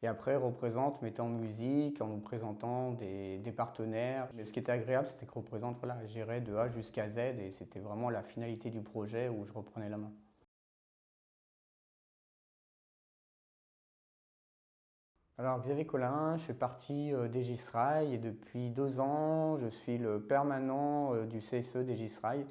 Et après, représente, mettant en musique, en nous présentant des partenaires. Mais ce qui était agréable, c'était que représente, voilà, gérait de A jusqu'à Z et c'était vraiment la finalité du projet où je reprenais la main. Alors Xavier Collin, je fais partie d'Egisrail et depuis 2 ans, je suis le permanent du CSE d'Egisrail,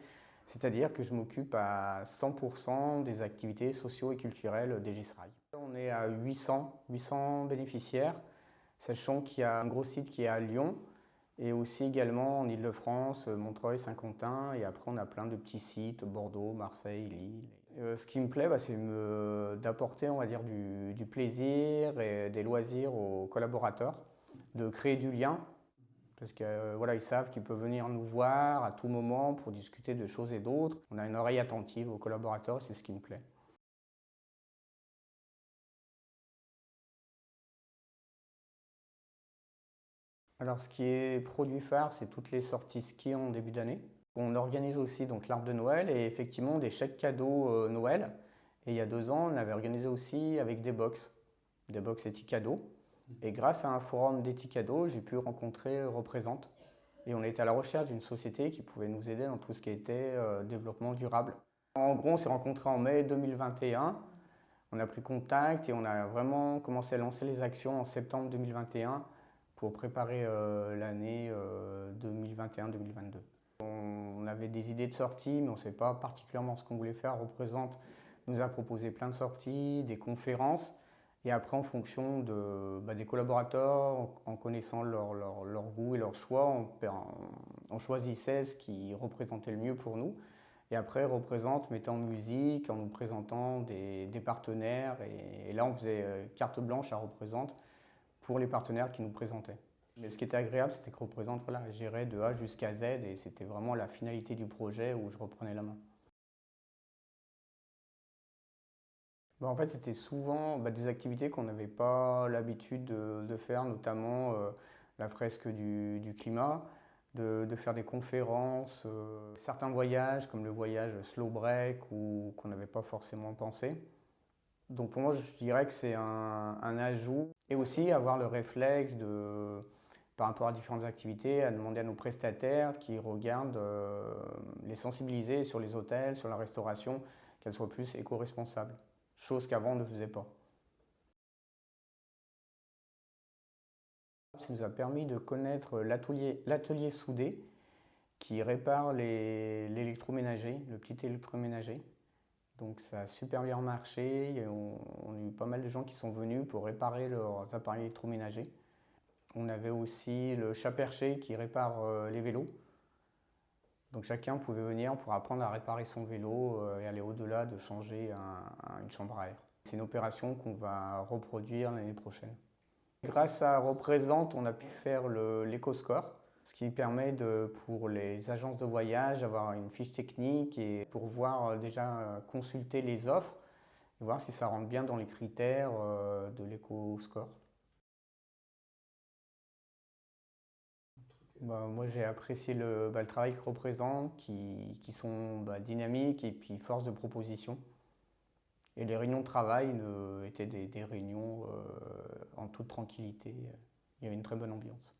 c'est-à-dire que je m'occupe à 100% des activités socio et culturelles d'Egisrail. On est à 800 bénéficiaires, sachant qu'il y a un gros site qui est à Lyon et aussi également en Île-de-France, Montreuil, Saint-Quentin et après on a plein de petits sites, Bordeaux, Marseille, Lille. Ce qui me plaît, c'est d'apporter, on va dire, du plaisir et des loisirs aux collaborateurs, de créer du lien, parce que voilà, ils savent qu'ils peuvent venir nous voir à tout moment pour discuter de choses et d'autres. On a une oreille attentive aux collaborateurs, c'est ce qui me plaît. Alors, ce qui est produit phare, c'est toutes les sorties ski en début d'année. On organise aussi donc l'arbre de Noël et effectivement des chèques cadeaux Noël. Et il y a 2 ans, on avait organisé aussi avec des box Etikado. Et grâce à un forum d'Etikado, j'ai pu rencontrer Représente. Et on était à la recherche d'une société qui pouvait nous aider dans tout ce qui était développement durable. En gros, on s'est rencontrés en mai 2021. On a pris contact et on a vraiment commencé à lancer les actions en septembre 2021 pour préparer l'année 2021-2022. On avait des idées de sorties, mais on ne savait pas particulièrement ce qu'on voulait faire. Représente nous a proposé plein de sorties, des conférences. Et après, en fonction des collaborateurs, en connaissant leur goût et leur choix, on choisissait ce qui représentait le mieux pour nous. Et après, représente, mettant en musique, en nous présentant des partenaires. Et là, on faisait carte blanche à représente pour les partenaires qui nous présentaient. Mais ce qui était agréable, c'était que représente, voilà, gérait de A jusqu'à Z et c'était vraiment la finalité du projet où je reprenais la main. En fait, c'était souvent des activités qu'on n'avait pas l'habitude de faire, notamment la fresque du climat, de faire des conférences, certains voyages comme le voyage Slow Break ou qu'on n'avait pas forcément pensé. Donc pour moi, je dirais que c'est un ajout et aussi avoir le réflexe par rapport à différentes activités, à demander à nos prestataires qui regardent, les sensibiliser sur les hôtels, sur la restauration, qu'elles soient plus éco-responsables, chose qu'avant on ne faisait pas. Ça nous a permis de connaître l'atelier soudé qui répare l'électroménager, le petit électroménager. Donc ça a super bien marché, et on a eu pas mal de gens qui sont venus pour réparer leurs appareils électroménagers. On avait aussi le chat perché qui répare les vélos. Donc chacun pouvait venir pour apprendre à réparer son vélo et aller au-delà de changer une chambre à air. C'est une opération qu'on va reproduire l'année prochaine. Grâce à Représente, on a pu faire l'EcoScore, ce qui permet pour les agences de voyage d'avoir une fiche technique et pour voir déjà consulter les offres et voir si ça rentre bien dans les critères de l'EcoScore. Moi j'ai apprécié le travail qu'ils représentent, qui sont dynamiques et puis force de proposition. Et les réunions de travail étaient des réunions en toute tranquillité. Il y avait une très bonne ambiance.